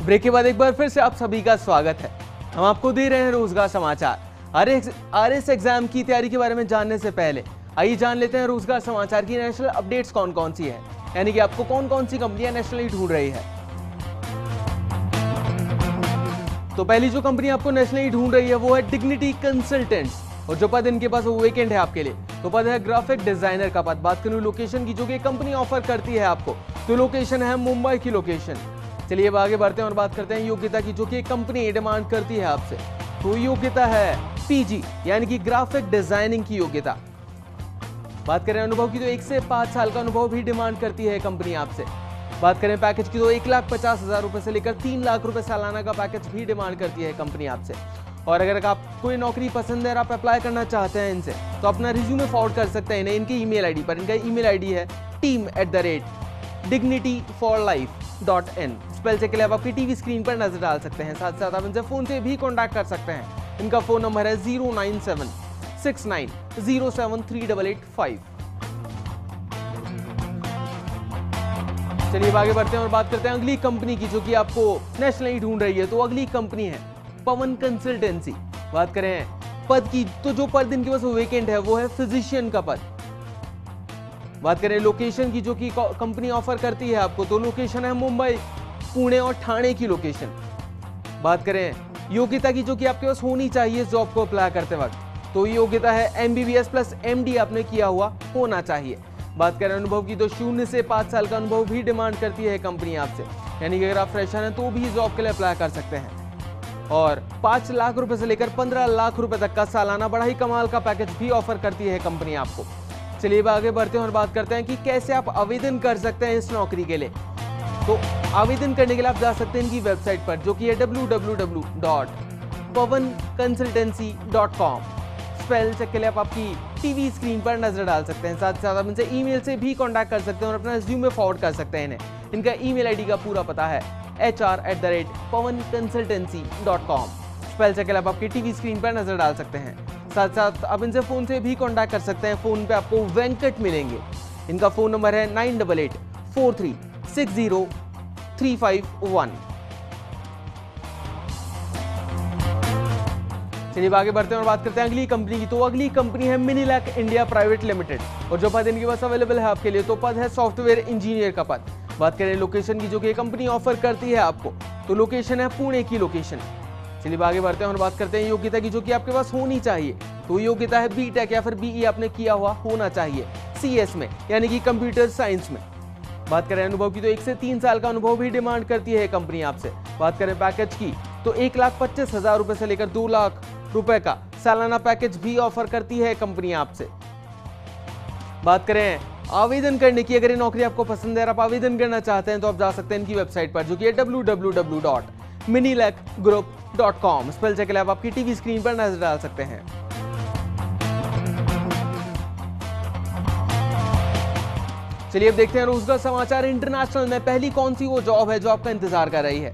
Break के बाद एक बार फिर से आप सभी का स्वागत है। हम आपको दे रहे हैं रोजगार समाचार। आरएस एग्जाम की तैयारी के बारे में जानने से पहले आइए जान लेते हैं रोजगार समाचार की नेशनल अपडेट्स कौन कौन सी है, यानी कि आपको कौन कौन सी कंपनियां नेशनली ढूंढ रही है। तो पहली जो कंपनी आपको नेशनली ढूंढ रही है वो है डिग्निटी कंसल्टेंट्स, और जो पद इनके पास वो वेकेंट है आपके लिए। तो पद है ग्राफिक डिजाइनर का पद। बात करूं लोकेशन की, जो कि कंपनी ऑफर करती है आपको, तो लोकेशन है मुंबई की लोकेशन। चलिए अब आगे बढ़ते हैं और बात करते हैं योग्यता की, जो कि कंपनी डिमांड करती है आपसे। तो योग्यता है पीजी, यानी कि ग्राफिक डिजाइनिंग की योग्यता। बात करें अनुभव की, तो 1 से 5 साल का अनुभव भी डिमांड करती है कंपनी आपसे। बात करें पैकेज की, तो 1,50,000 रुपए से लेकर 3 लाख रुपए सालाना का पैकेज भी डिमांड करती है कंपनी आपसे। और अगर आपको ये नौकरी पसंद है और आप अप्लाई करना चाहते हैं इनसे, तो अपना रिज्यूमे फॉरवर्ड कर सकते हैं इनके ईमेल आईडी पर। इनका ईमेल आईडी है team@dignityforlife.in। स्पेल चेक के लिए आप आपकी टीवी स्क्रीन पर नजर डाल सकते हैं। साथ साथ आप इनसे फोन से भी कॉन्टैक्ट कर सकते हैं। इनका फोन नंबर है 09769073885। चलिए आगे बढ़ते हैं और बात करते हैं अगली कंपनी की, जो कि आपको नेशनली ढूंढ रही है। तो अगली कंपनी है पवन कंसल्टेंसी। बात करें पद की, तो जो पद इनके पास वेकेंट है वो है फिजिशियन का पद। बात करें लोकेशन की, जो कि कंपनी ऑफर करती है आपको, तो लोकेशन है मुंबई, पुणे और ठाणे की लोकेशन। बात करें योग्यता की, जो कि आपके पास होनी चाहिए जॉब को अप्लाई करते वक्त, तो योग्यता है MBBS प्लस MD आपने किया हुआ होना चाहिए। बात करें अनुभव की, तो 0 से 5 साल का अनुभव भी डिमांड करती है कंपनी आपसे, यानी कि अगर आप फ्रेशर हैं तो भी जॉब के लिए अप्लाई कर सकते हैं। और 5 लाख रुपए से लेकर 15 लाख रुपए तक का सालाना बड़ा ही कमाल का पैकेज भी ऑफर करती है कंपनी आपको। चलिए अब आगे बढ़ते हैं और बात करते हैं कि कैसे आप आवेदन कर सकते हैं इस नौकरी के लिए। तो आवेदन करने के लिए आप जा सकते हैं इनकी वेबसाइट पर, जो कि है www.pavanconsultancy.com। स्पेल चेक के लिए आप आपकी टीवी स्क्रीन पर नजर डाल सकते हैं। साथ साथ आप इनसे ईमेल से भी कांटेक्ट कर सकते हैं और अपना रिज्यूमे फॉरवर्ड कर सकते हैं इन्हें। इनका ईमेल आईडी का पूरा पता है HR@pavanconsultancy.com। स्पेल चेक के लिए आप आपकी टीवी स्क्रीन पर नजर डाल सकते हैं। साथ साथ आप इनसे फोन से भी कांटेक्ट कर सकते हैं। फोन पे आपको वेंकट मिलेंगे। इनका फोन नंबर है 9884360351। चलिए आगे बढ़ते हैं और बात करते हैं अगली कंपनी की। तो अगली कंपनी है मिनीलैक इंडिया प्राइवेट लिमिटेड, और जो पद इनके पास अवेलेबल है आपके लिए, तो पद है सॉफ्टवेयर इंजीनियर का पद। बात करें लोकेशन की, जो कि कंपनी ऑफर करती है आपको, तो लोकेशन है पुणे की लोकेशन। चलिए आगे बढ़ते हैं और बात करते हैं योग्यता की, जो कि आपके पास होनी चाहिए। तो योग्यता है BTech या फिर BE आपने किया हुआ होना चाहिए CS में, यानी कि कंप्यूटर साइंस में। बात करें अनुभव की, तो 1 से 3 साल का अनुभव भी डिमांड करती है कंपनी आपसे। बात करें पैकेज की, तो 1,25,000 रुपए से लेकर 2 लाख रुपए का सालाना पैकेज भी ऑफर करती है कंपनी आपसे। बात करें आवेदन करने की, अगर ये नौकरी आपको पसंद है और आप आवेदन करना चाहते हैं, तो आप जा सकते हैं इनकी वेबसाइट पर, जो कि है www.minilakgroup.com। स्पेल चेक के लिए आप आपकी टीवी स्क्रीन पर नजर डाल सकते हैं। चलिए अब देखते हैं रोजगार समाचार इंटरनेशनल में पहली कौन सी वो जॉब है जो आपका इंतजार कर रही है।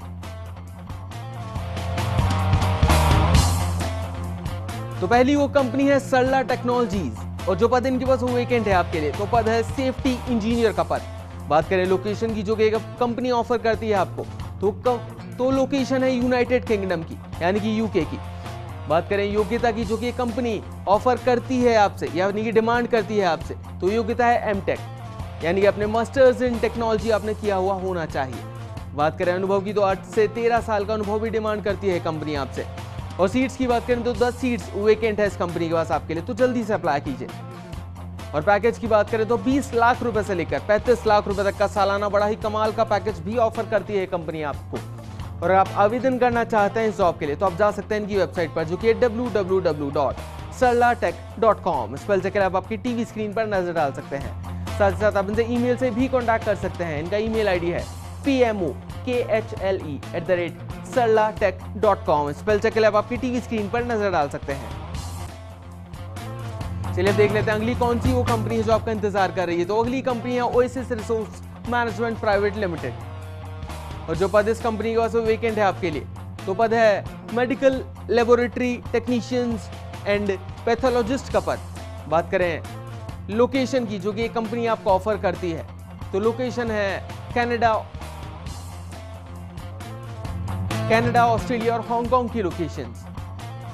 तो पहली वो कंपनी है सरला टेक्नोलॉजीज, और जो पद इनके पास वो वेकेंट है आपके लिए, तो पद है सेफ्टी इंजीनियर का पद। बात करें लोकेशन की, जो कि कंपनी ऑफर करती है आपको, तो लोकेशन है यूनाइटेड किंगडम की, यानी कि UK की। बात करें योग्यता की, जो कि कंपनी ऑफर करती है आपसे, यानी कि डिमांड करती है आपसे, तो योग्यता है MTech, यानी कि अपने मास्टर्स इन टेक्नोलॉजी आपने किया हुआ होना चाहिए। बात करें अनुभव की, तो 8 से 13 साल का अनुभव भी डिमांड करती है कंपनी आपसे। और सीट्स की बात करें तो 10 सीट्स वेकेंट है इस कंपनी के पास आपके लिए, तो जल्दी से अप्लाई कीजिए। और पैकेज की बात करें तो 20 लाख रुपए से लेकर 35 लाख रुपए तक का सालाना बड़ा ही कमाल का पैकेज भी ऑफर करती है कंपनी आपको। और अगर आप आवेदन करना चाहते हैं इस जॉब के लिए, तो आप जा सकते हैं इनकी वेबसाइट पर, जो कि है www.sarlatech.com। स्पेल चेक कर आप आपकी टीवी स्क्रीन पर नजर डाल सकते हैं। साथ ही साथ आप इनसे ईमेल से भी कांटेक्ट कर सकते हैं। इनका ईमेल आईडी है pmokhle@sarlatech.com। स्पेल चेक कर आप आपकी टीवी स्क्रीन पर नजर डाल सकते हैं। चलिए देख लेते हैं अगली कौन सी वो कंपनी है जो आपका इंतजार कर रही है। तो अगली कंपनी है oasis resource management private limited, और जो पद इस कंपनी के पास वेकेंट है आपके लिए, तो पद है medical laboratory technicians and pathologist का पद। बात करें लोकेशन की, जो कि एक कंपनी आपको ऑफर करती है, तो लोकेशन है कनाडा कनाडा, ऑस्ट्रेलिया और हांगकांग की लोकेशंस।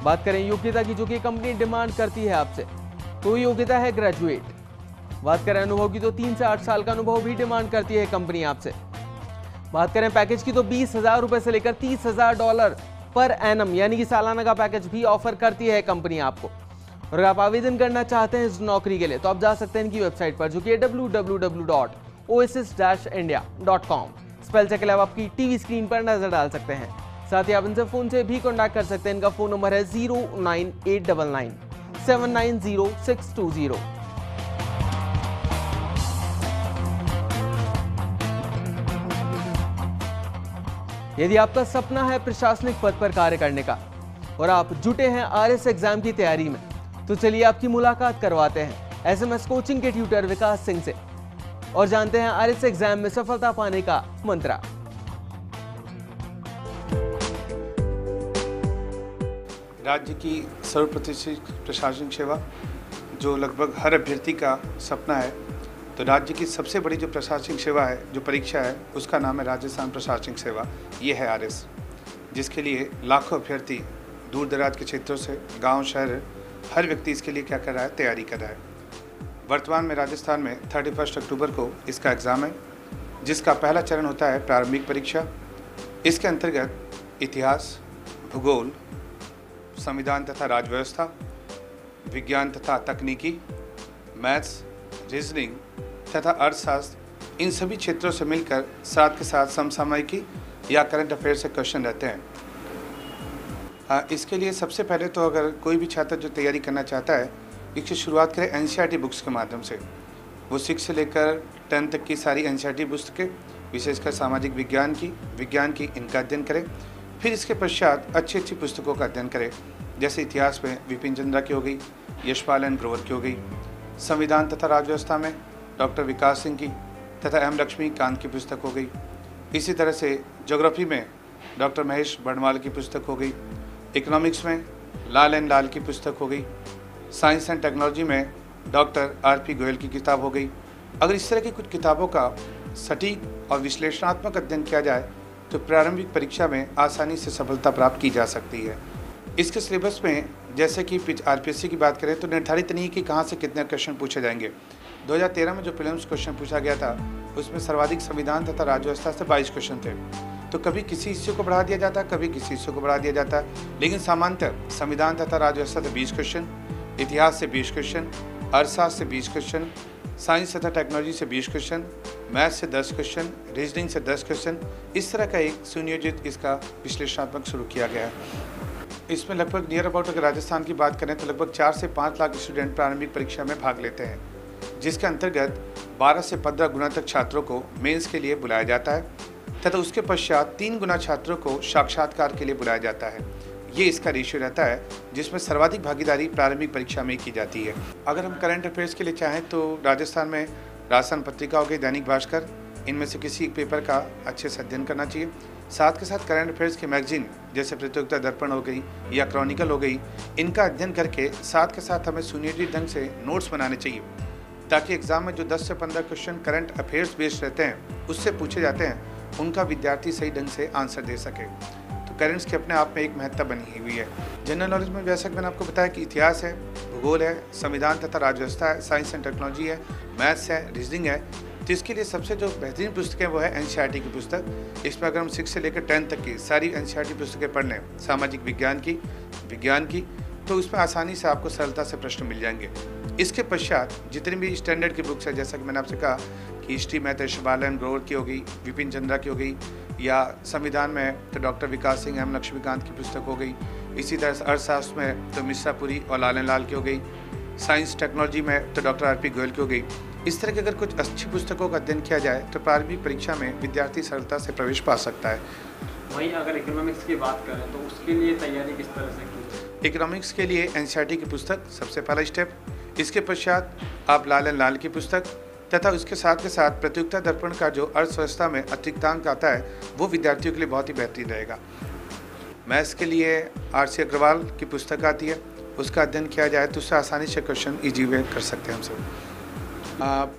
बात करें योग्यता की, जो कि कंपनी डिमांड करती है आपसे, तो योग्यता है ग्रेजुएट। बात करें अनुभव की, तो 3 से 8 साल का अनुभव भी डिमांड करती है कंपनी आपसे। बात करें पैकेज की, तो 20,000 रुपए से लेकर $30,000 पर एनम यानी कि सालाना का पैकेज भी ऑफर करती है कंपनी आपको। और अगर आप आवेदन करना चाहते हैं इस नौकरी के लिए, तो आप जा सकते हैं इनकी वेबसाइट पर, जो कि www.oasisindia.com। स्पेल चेक के लिए आप आपकी टीवी स्क्रीन पर नजर डाल सकते हैं। साथ ही आप इनसे फोन से भी कॉन्टैक्ट कर सकते हैं। इनका फोन नंबर है 09899 790620। यदि आपका सपना है प्रशासनिक पद पर कार्य करने का और आप जुटे हैं आरएस एग्जाम की तैयारी में, तो चलिए आपकी मुलाकात करवाते हैं एसएमएस कोचिंग के ट्यूटर विकास सिंह से और जानते हैं आरएस एग्जाम में सफलता पाने का मंत्र। राज्य की सर्वप्रतिष्ठित प्रशासनिक सेवा जो लगभग हर अभ्यर्थी का सपना है, तो राज्य की सबसे बड़ी जो प्रशासनिक सेवा है, जो परीक्षा है, उसका नाम है राजस्थान प्रशासनिक सेवा। ये है आरएस, जिसके लिए लाखों अभ्यर्थी दूर दराज के क्षेत्रों से, गांव शहर, हर व्यक्ति इसके लिए क्या कर रहा है, तैयारी कर रहा है। वर्तमान में राजस्थान में 31 अक्टूबर को इसका एग्ज़ाम है, जिसका पहला चरण होता है प्रारंभिक परीक्षा। इसके अंतर्गत इतिहास, भूगोल, संविधान तथा राज्य व्यवस्था, विज्ञान तथा तकनीकी, मैथ्स, रीजनिंग तथा अर्थशास्त्र, इन सभी क्षेत्रों से मिलकर साथ के साथ समसामयिकी या करंट अफेयर से क्वेश्चन रहते हैं। इसके लिए सबसे पहले तो अगर कोई भी छात्र जो तैयारी करना चाहता है, इसकी शुरुआत करें एनसीईआरटी बुक्स के माध्यम से। वो 6 से लेकर 10 तक की सारी एनसीईआरटी पुस्तकें, विशेषकर सामाजिक विज्ञान की इनका अध्ययन करें। फिर इसके पश्चात अच्छी पुस्तकों का अध्ययन करें, जैसे इतिहास में विपिन चंद्रा की हो गई, यशपाल एन ग्रोवर की हो गई। संविधान तथा राज्य व्यवस्था में डॉक्टर विकास सिंह की तथा एम लक्ष्मीकांत की पुस्तक हो गई। इसी तरह से ज्योग्राफी में डॉक्टर महेश बर्णवाल की पुस्तक हो गई। इकोनॉमिक्स में लाल एन लाल की पुस्तक हो गई। साइंस एंड टेक्नोलॉजी में डॉक्टर आरपी गोयल की किताब हो गई। अगर इस तरह की कुछ किताबों का सटीक और विश्लेषणात्मक अध्ययन किया जाए, तो प्रारंभिक परीक्षा में आसानी से सफलता प्राप्त की जा सकती है। इसके सिलेबस में जैसे कि आरपीएससी की बात करें, तो निर्धारित नहीं है कि कहाँ से कितने क्वेश्चन पूछे जाएंगे। 2013 में जो प्रीलिम्स क्वेश्चन पूछा गया था, उसमें सर्वाधिक संविधान तथा राज्य व्यवस्था से 22 क्वेश्चन थे। तो कभी किसी हिस्से को बढ़ा दिया जाता, कभी किसी हिस्से को बढ़ा दिया जाता, लेकिन सामान्यतः संविधान तथा राज्य व्यवस्था से 20 क्वेश्चन, इतिहास से 20 क्वेश्चन, अर्थशास्त्र से 20 क्वेश्चन, साइंस तथा टेक्नोलॉजी से 20 क्वेश्चन, मैथ से 10 क्वेश्चन, रीजनिंग से 10 क्वेश्चन, इस तरह का एक सुनियोजित इसका विश्लेषणात्मक शुरू किया गया है। इसमें लगभग नियर अबाउट अगर राजस्थान की बात करें, तो लगभग 4 से 5 लाख स्टूडेंट प्रारंभिक परीक्षा में भाग लेते हैं, जिसके अंतर्गत 12 से 15 गुना तक छात्रों को मेंस के लिए बुलाया जाता है तथा उसके पश्चात 3 गुना छात्रों को साक्षात्कार के लिए बुलाया जाता है। ये इसका रेशियो रहता है, जिसमें सर्वाधिक भागीदारी प्रारंभिक परीक्षा में की जाती है। अगर हम करंट अफेयर्स के लिए चाहें, तो राजस्थान में राजस्थान पत्रिका हो गई, दैनिक भास्कर, इनमें से किसी एक पेपर का अच्छे से अध्ययन करना चाहिए। साथ के साथ करंट अफेयर्स के मैगजीन जैसे प्रतियोगिता दर्पण हो गई या क्रॉनिकल हो गई, इनका अध्ययन करके साथ के साथ हमें सुनियोजित ढंग से नोट्स बनाने चाहिए, ताकि एग्जाम में जो 10 से 15 क्वेश्चन करंट अफेयर्स बेस्ड रहते हैं, उससे पूछे जाते हैं, उनका विद्यार्थी सही ढंग से आंसर दे सके। तो करंट्स की अपने आप में एक महत्ता बनी हुई है। जनरल नॉलेज में जैसा कि मैंने आपको बताया कि इतिहास है, भूगोल है, संविधान तथा राज्य व्यवस्था है, साइंस एंड टेक्नोलॉजी है, मैथ्स है, रीजनिंग है। तो इसके लिए सबसे जो बेहतरीन पुस्तक है वो है एनसीईआरटी की पुस्तक। इसमें अगर हम 6 से लेकर 10 तक की सारी एनसीईआरटी पुस्तकें पढ़ लें, सामाजिक विज्ञान की, तो उसमें आसानी से आपको सरलता से प्रश्न मिल जाएंगे। इसके पश्चात जितनी भी स्टैंडर्ड की बुक्स है, जैसा कि मैंने आपसे कहा कि हिस्ट्री में तो यशपाल एन ग्रोवर की हो गई, विपिन चंद्रा की हो गई, या संविधान में तो डॉक्टर विकास सिंह, एम लक्ष्मीकांत की पुस्तक हो गई। इसी तरह से अर्थशास्त्र में तो मिश्रापुरी और लाल लाल की हो गई। साइंस टेक्नोलॉजी में तो डॉक्टर आरपी गोयल की हो गई। इस तरह की अगर कुछ अच्छी पुस्तकों का अध्ययन किया जाए, तो प्रारंभिक परीक्षा में विद्यार्थी सरलता से प्रवेश पा सकता है। वहीं अगर इकोनॉमिक्स की बात करें, तो उसके लिए तैयारी किस तरह से की? इकोनॉमिक्स के लिए एनसीईआरटी की पुस्तक सबसे पहला स्टेप। इसके पश्चात आप लाल की पुस्तक तथा उसके साथ के साथ प्रतियोगिता दर्पण का जो अर्थव्यवस्था में अतिरिक्तांक आता है, वो विद्यार्थियों के लिए बहुत ही बेहतरीन रहेगा। मैथ्स के लिए आरसी अग्रवाल की पुस्तक आती है, उसका अध्ययन किया जाए तो उससे आसानी से क्वेश्चन इजी वे कर सकते हैं हम सब।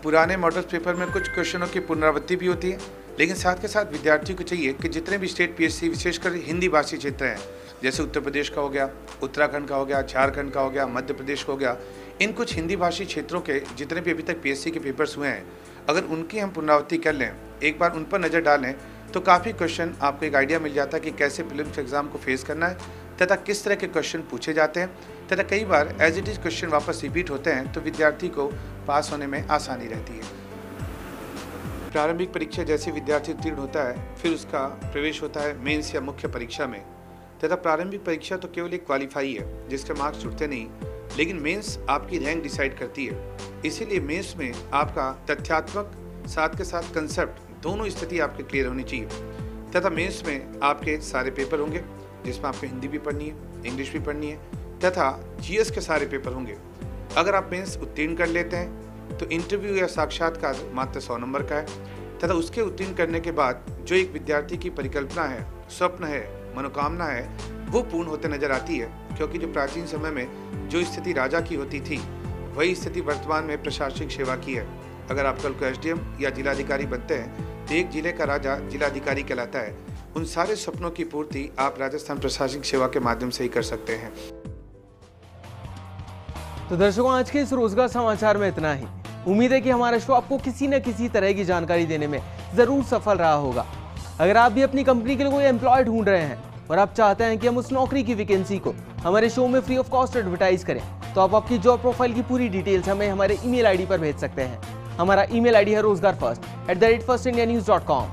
पुराने मॉडल पेपर में कुछ क्वेश्चनों की पुनरावृत्ति भी होती है, लेकिन साथ के साथ विद्यार्थियों को चाहिए कि जितने भी स्टेट पीएससी विशेषकर हिंदी भाषी क्षेत्र हैं, जैसे उत्तर प्रदेश का हो गया, उत्तराखंड का हो गया, झारखंड का हो गया, मध्य प्रदेश का हो गया, इन कुछ हिंदी भाषी क्षेत्रों के जितने भी अभी तक पीएससी के पेपर्स हुए हैं, अगर उनकी हम पुनरावृत्ति कर लें, एक बार उन पर नज़र डालें, तो काफ़ी क्वेश्चन आपको एक आइडिया मिल जाता है कि कैसे प्रीलिम्स एग्जाम को फेस करना है तथा किस तरह के क्वेश्चन पूछे जाते हैं तथा कई बार एज इट इज़ क्वेश्चन वापस रिपीट होते हैं, तो विद्यार्थी को पास होने में आसानी रहती है। प्रारंभिक परीक्षा जैसे विद्यार्थी उत्तीर्ण होता है, फिर उसका प्रवेश होता है मेंस या मुख्य परीक्षा में तथा प्रारंभिक परीक्षा तो केवल एक क्वालिफाई है जिसके मार्क्स छुटते नहीं, लेकिन मेंस आपकी रैंक डिसाइड करती है। इसीलिए मेंस में आपका तथ्यात्मक साथ के साथ कंसेप्ट दोनों स्थिति आपके क्लियर होनी चाहिए तथा मेंस में आपके सारे पेपर होंगे जिसमें आपको हिंदी भी पढ़नी है, इंग्लिश भी पढ़नी है तथा जीएस के सारे पेपर होंगे। अगर आप मेंस उत्तीर्ण कर लेते हैं तो इंटरव्यू या साक्षात्कार मात्र 100 नंबर का है तथा उसके उत्तीर्ण करने के बाद जो एक विद्यार्थी की परिकल्पना है, स्वप्न है, मनोकामना है, वो पूर्ण होते नजर आती है, क्योंकि जो प्राचीन समय में जो स्थिति राजा की होती थी वही स्थिति वर्तमान में प्रशासनिक सेवा की है। अगर आप कल को एसडीएम या जिलाधिकारी बनते हैं तो एक जिले का राजा जिलाधिकारी कहलाता है। उन सारे सपनों की पूर्ति आप राजस्थान प्रशासनिक सेवा के माध्यम से ही कर सकते हैं। तो दर्शकों, आज के इस रोजगार समाचार में इतना ही। उम्मीद है कि हमारा शो आपको किसी न किसी तरह की जानकारी देने में जरूर सफल रहा होगा। अगर आप भी अपनी कंपनी के लिए कोई एम्प्लॉय ढूंढ रहे हैं और आप चाहते हैं कि हम उस नौकरी की वैकेंसी को हमारे शो में फ्री ऑफ कॉस्ट एडवर्टाइज करें, तो आप आपकी जॉब प्रोफाइल की पूरी डिटेल्स हमें हमारे ईमेल आईडी पर भेज सकते हैं। हमारा ईमेल आईडी है rozgarfirst@firstindianews.com।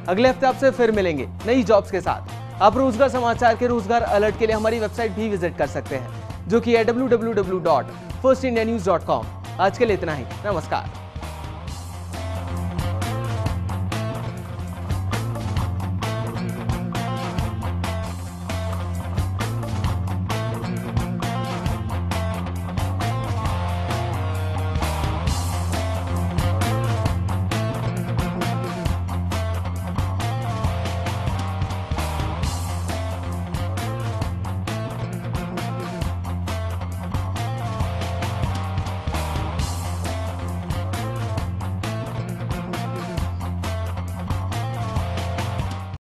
अगले हफ्ते आपसे फिर मिलेंगे नई जॉब्स के साथ। आप रोजगार समाचार के रोजगार अलर्ट के लिए हमारी वेबसाइट भी विजिट कर सकते हैं, जो कि है www.firstindianews.com। आज के लिए इतना ही। नमस्कार।